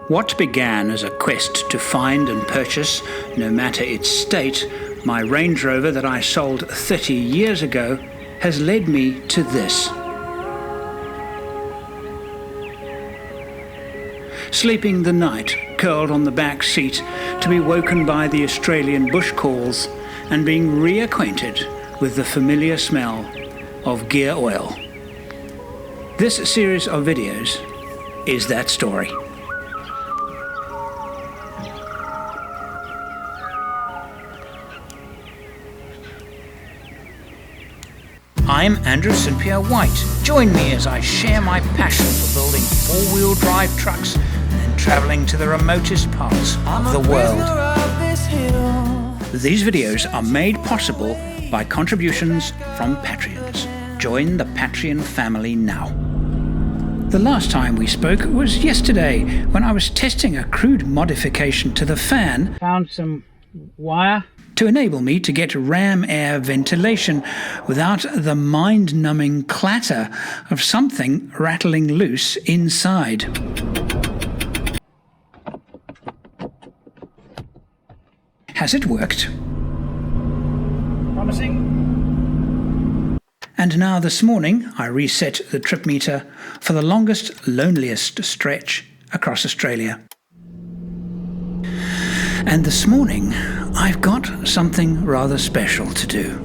What began as a quest to find and purchase, no matter its state, my Range Rover that I sold 30 years ago has led me to this. Sleeping the night, curled on the back seat, to be woken by the Australian bush calls and being reacquainted with the familiar smell of gear oil. This series of videos is that story. I'm Andrew St. Pierre White. Join me as I share my passion for building four-wheel drive trucks and travelling to the remotest parts of the world. These videos are made possible by contributions from Patreons. Join the Patreon family now. The last time we spoke was yesterday when I was testing a crude modification to the fan. Found some wire to enable me to get ram air ventilation without the mind-numbing clatter of something rattling loose inside. Has it worked? Promising. And now this morning I reset the trip meter for the longest, loneliest stretch across Australia. And this morning I've got something rather special to do.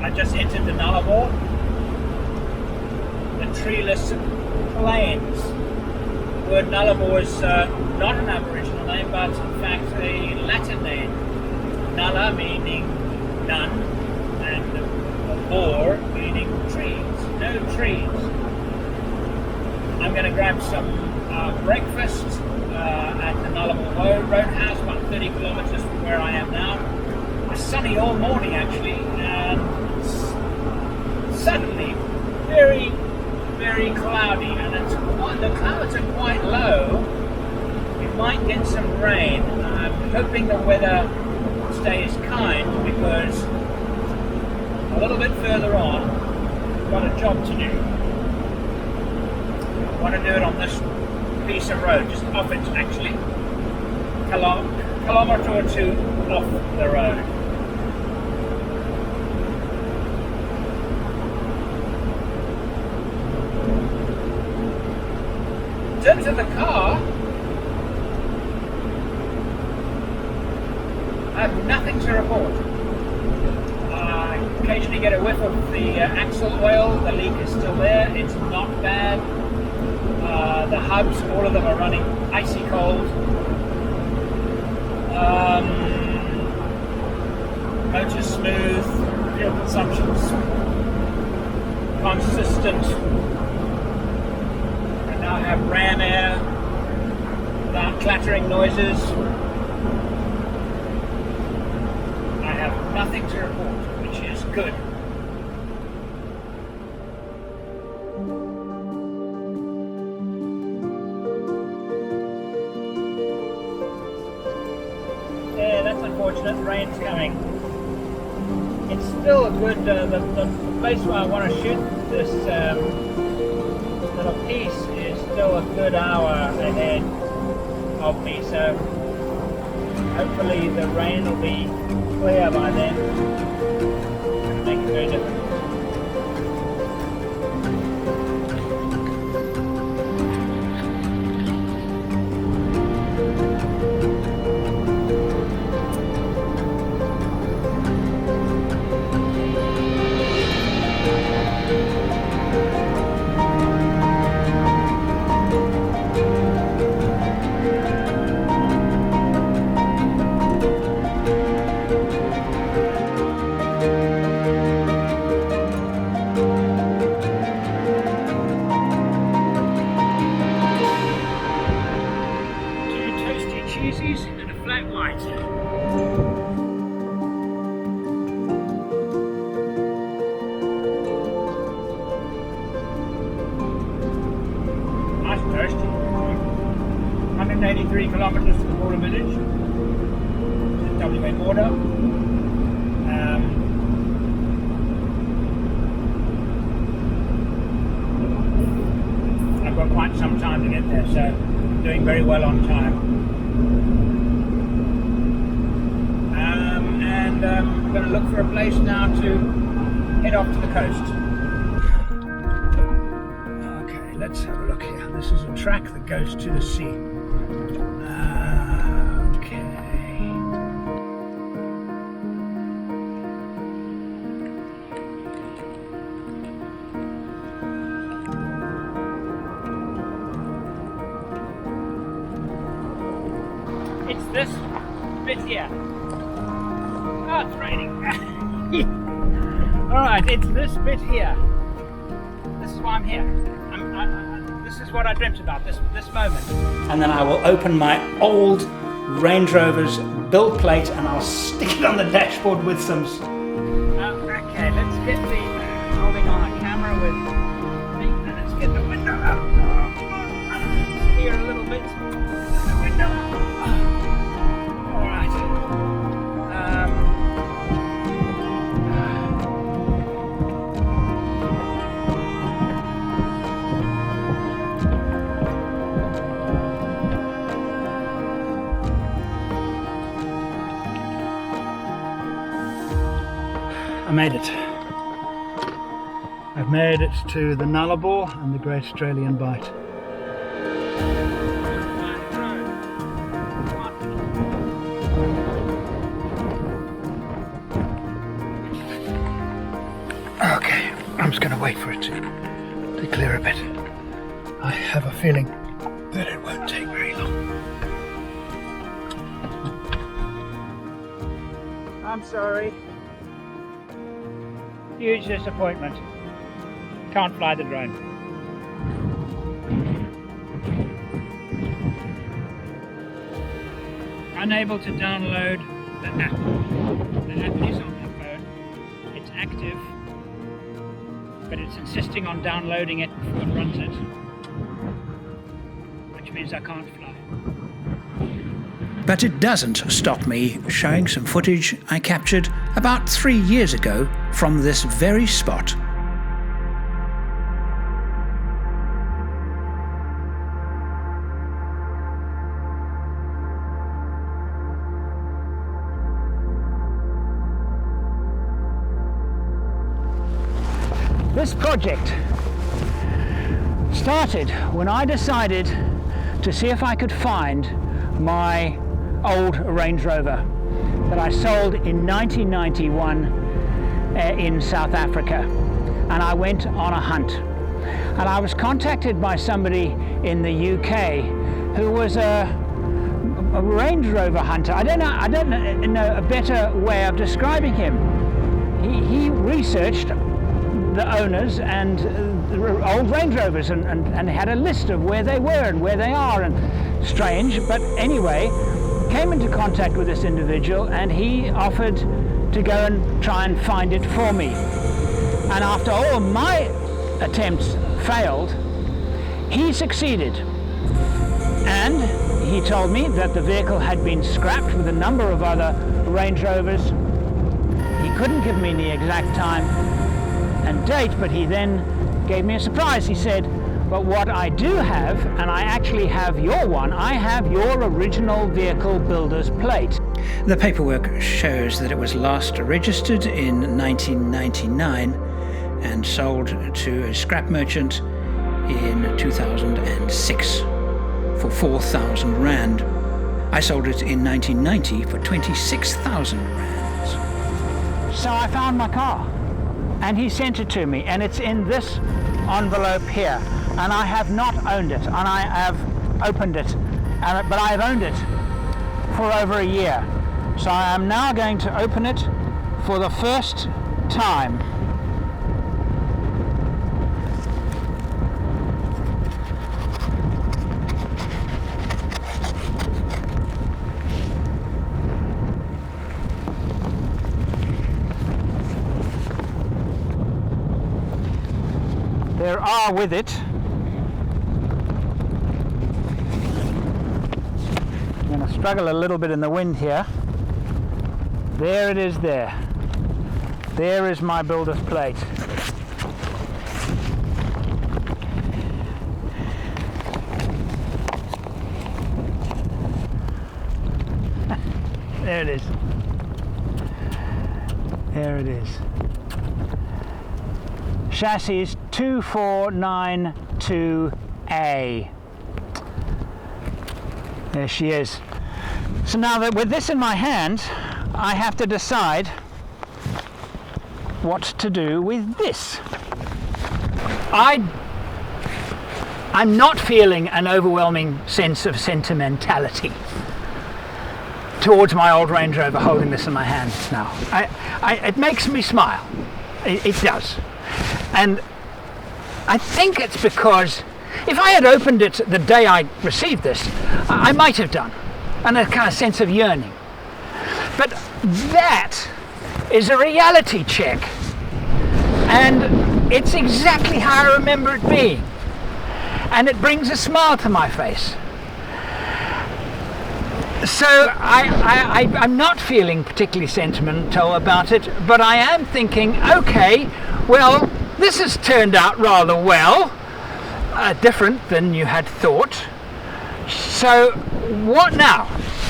I just entered the Nullarbor, the treeless plains. The word Nullarbor is not an Aboriginal name, but in fact a Latin name. Nulla meaning none, and bor meaning trees, no trees. I'm going to grab some breakfast at the Nullarbor Roadhouse, about 30 kilometres from where I am now. It's sunny all morning actually, and suddenly very, very cloudy, and the clouds are quite low. We might get some rain. I'm hoping the weather stays kind because a little bit further on we've got a job to do. I want to do it on this piece of road, just off it actually, kilometre or two off the road. In terms of the car, I have nothing to report. I occasionally get a whiff of the axle oil. The leak is still there. It's not bad. The hubs, all of them are running icy cold. Motor's smooth. Fuel consumption's consistent. I now have ram air without clattering noises. I have nothing to report, which is good. Yeah, that's unfortunate. The rain's coming. It's still a good, the place where I want to shoot this little piece is still a good hour ahead of me, so hopefully the rain will be clear by then. Make it very different. And a flat white. Nice toast. 183 kilometres to the border village. The WA border. I've got quite some time to get there, so doing very well on time. And I'm going to look for a place now to head off to the coast. Okay, let's have a look here. This is a track that goes to the sea. It's this bit here. Oh, it's raining. Alright, it's this bit here. This is why I'm here. This is what I dreamt about, this moment. And then I will open my old Range Rover's build plate and I'll stick it on the dashboard with some... okay, let's get the... holding on a camera with... Let's get the window out. Here a little bit. The window. Alright. I made it. I've made it to the Nullarbor and the Great Australian Bight. Okay, I'm just going to wait for it to clear a bit. I have a feeling that it won't take very long. I'm sorry. Huge disappointment. Can't fly the drone. Unable to download the app. The app is on my phone. It's active, but it's insisting on downloading it before it runs it, which means I can't fly. But it doesn't stop me showing some footage I captured about 3 years ago from this very spot. This project started when I decided to see if I could find my old Range Rover that I sold in 1991 in South Africa, and I went on a hunt, and I was contacted by somebody in the UK who was a Range Rover hunter. I don't know a better way of describing him. He researched the owners and old Range Rovers and had a list of where they were and where they are, and strange, but anyway, came into contact with this individual and he offered to go and try and find it for me. And after all my attempts failed, he succeeded. And he told me that the vehicle had been scrapped with a number of other Range Rovers. He couldn't give me the exact time and date, but he then gave me a surprise. He said, but what I do have, and I actually have your one, I have your original vehicle builder's plate. The paperwork shows that it was last registered in 1999 and sold to a scrap merchant in 2006 for 4,000 Rand. I sold it in 1990 for 26,000 Rands. So I found my car, and he sent it to me, and it's in this envelope here, and I have not owned it, and I have opened it, but I have owned it for over a year. So I am now going to open it for the first time. There are with it I'm going to struggle a little bit in the wind here. There it is there. There is my builder's plate. There it is. There it is. Chassis 2492A. There she is. So now that with this in my hand, I have to decide what to do with this. I'm not feeling an overwhelming sense of sentimentality towards my old Range Rover holding this in my hand now. It makes me smile. It does. And I think it's because if I had opened it the day I received this, I might have done. And a kind of sense of yearning. But that is a reality check. And it's exactly how I remember it being. And it brings a smile to my face. So I'm not feeling particularly sentimental about it, but I am thinking, okay, well, this has turned out rather well, different than you had thought. So what now?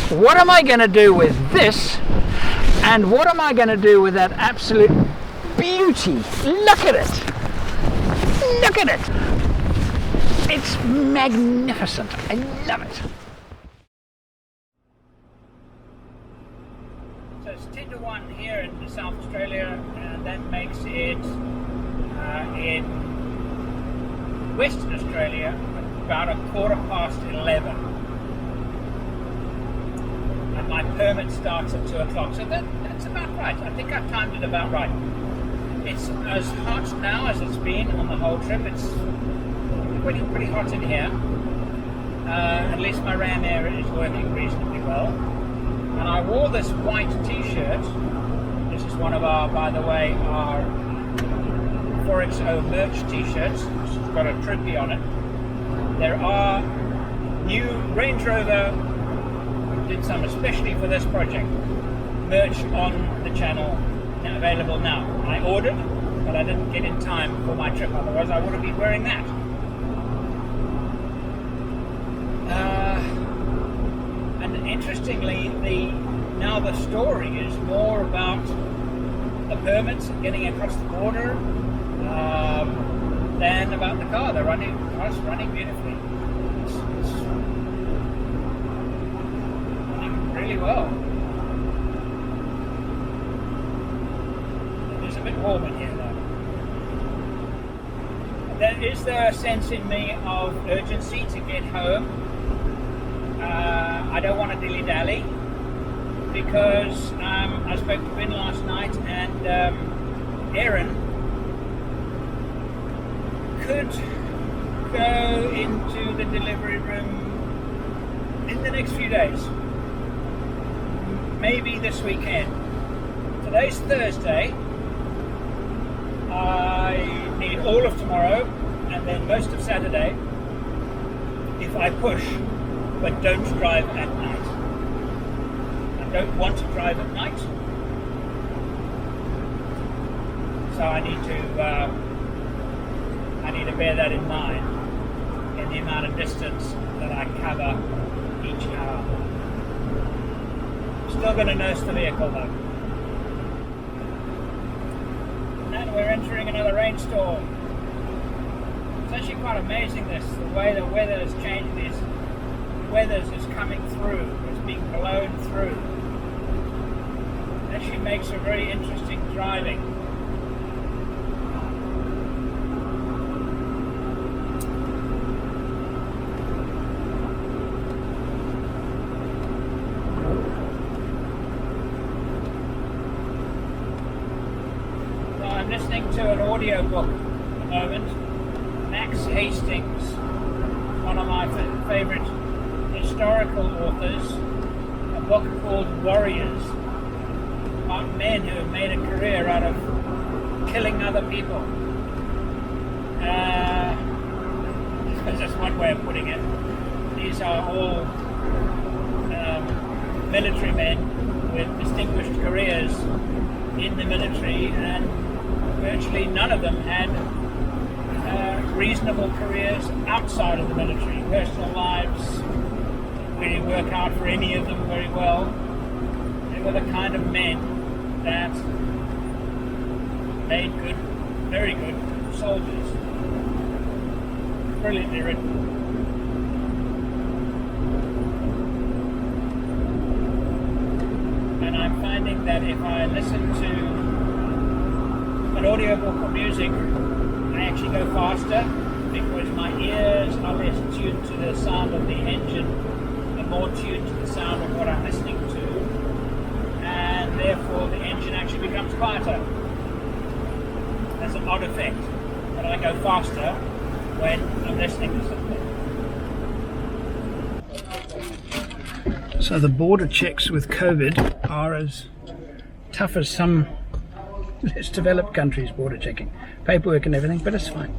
What am I going to do with this? And what am I going to do with that absolute beauty? Look at it! Look at it! It's magnificent. I love it. So it's 10-1 here in South Australia, and that makes it in Western Australia about 11:15. And my permit starts at 2 o'clock, so that's about right. I think I've timed it about right. It's as hot now as it's been on the whole trip. It's pretty hot in here. At least my ram air is working reasonably well. And I wore this white t-shirt. This is one of our, by the way, our 4xO merch t-shirts. It's got a trophy on it. There are new Range Rover, did some especially for this project, merch on the channel available now. I ordered, but I didn't get in time for my trip, otherwise I would have been wearing that. And interestingly, now the story is more about the permits and getting across the border than about the car. The car's running beautifully. It's running really well. It is a bit warm in here though. Is there a sense in me of urgency to get home? I don't want to dilly-dally because I spoke to Ben last night, and Aaron could go into the delivery room in the next few days, maybe this weekend. Today's Thursday. I need all of tomorrow and then most of Saturday if I push, but don't drive at night. I don't want to drive at night, so I need to bear that in mind in the amount of distance that I cover each hour. Still going to nurse the vehicle though. And then we're entering another rainstorm. It's actually quite amazing the way the weather has changed. This weather is coming through, it's being blown through. It actually makes for very interesting driving. I'm listening to an audio book at the moment. Max Hastings, one of my favourite historical authors, a book called Warriors, about men who have made a career out of killing other people. That's just one way of putting it. These are all military men with distinguished careers in the military, and virtually none of them had reasonable careers outside of the military. Personal lives didn't really work out for any of them very well. They were the kind of men that made good, very good soldiers. Brilliantly written. And I'm finding that if I listen to an audiobook or music, I actually go faster because my ears are less tuned to the sound of the engine and more tuned to the sound of what I'm listening to, and therefore the engine actually becomes quieter. That's an odd effect, but I go faster when I'm listening to something. So the border checks with COVID are as tough as some less developed countries' border checking. Paperwork and everything, but it's fine.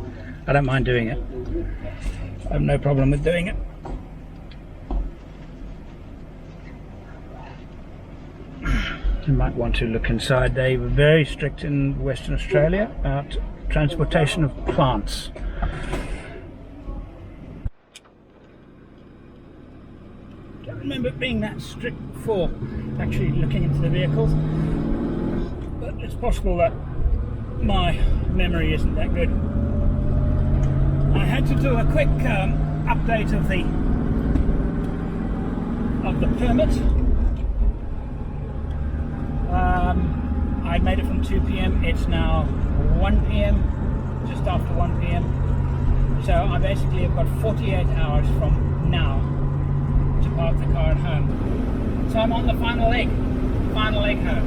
I don't mind doing it. I have no problem with doing it. You might want to look inside. They were very strict in Western Australia about transportation of plants. I don't remember it being that strict before actually looking into the vehicles, but it's possible that my memory isn't that good. I had to do a quick update of the permit. I made it from 2 p.m. It's now 1 p.m. just after 1 p.m. So I basically have got 48 hours from now to park the car at home. So I'm on the final leg home.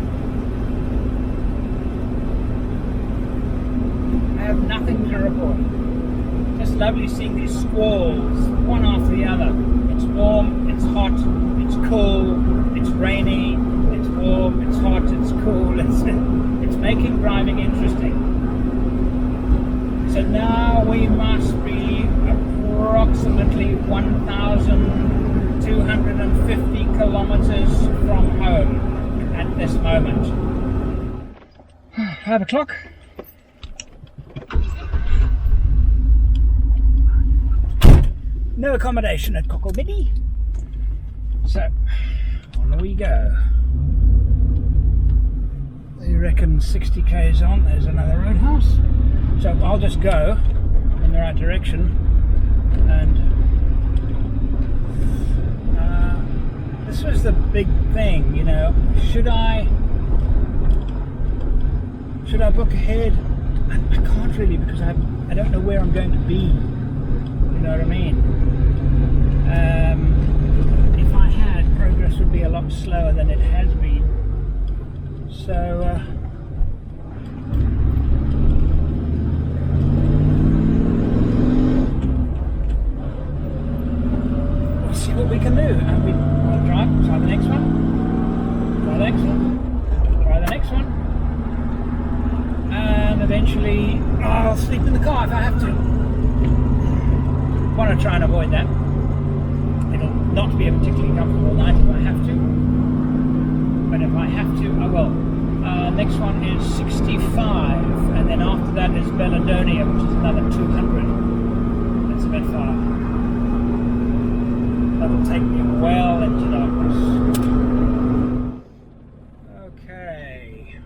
I have nothing to report. Just lovely seeing these squalls, one after the other. It's warm, it's hot, it's cool, it's rainy, it's warm, it's hot, it's cool. It's making driving interesting. So now we must be approximately 1,250 kilometers from home at this moment. 5 o'clock. No accommodation at Cocklebiddy, so on we go. They reckon 60 k's on, there's another roadhouse, so I'll just go in the right direction. And this was the big thing, you know, should I book ahead? I can't really, because I don't know where I'm going to be, you know what I mean? If I had, progress would be a lot slower than it has been. So we'll see what we can do. And we'll try the next one, try the next one, try the next one, and eventually I'll sleep in the car if I have to. I want to try and avoid that. It'll not be a particularly comfortable night if I have to, but if I have to, I will. Next one is 65, and then after that is Belladonna, which is another 200. That's a bit far. That'll take me well into darkness. Okay.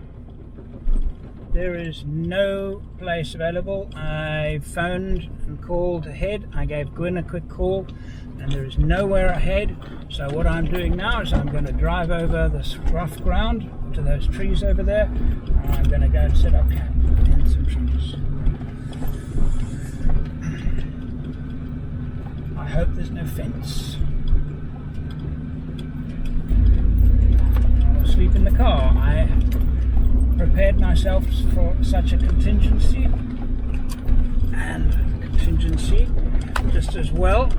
There is no place available. I phoned and called ahead. I gave Gwyn a quick call, and there is nowhere ahead. So what I'm doing now is I'm going to drive over this rough ground to those trees over there, and I'm going to go and set up camp in some trees. I hope there's no fence. I'll sleep in the car. I prepared myself for such a contingency, and contingency just as well.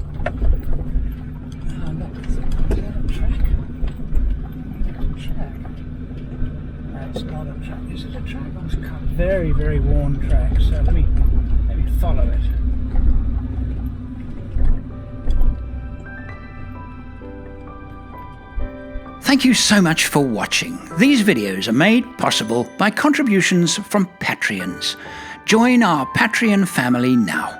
It's not a track. Is it a track? It's a very, very worn track. So let me follow it. Thank you so much for watching. These videos are made possible by contributions from Patreons. Join our Patreon family now.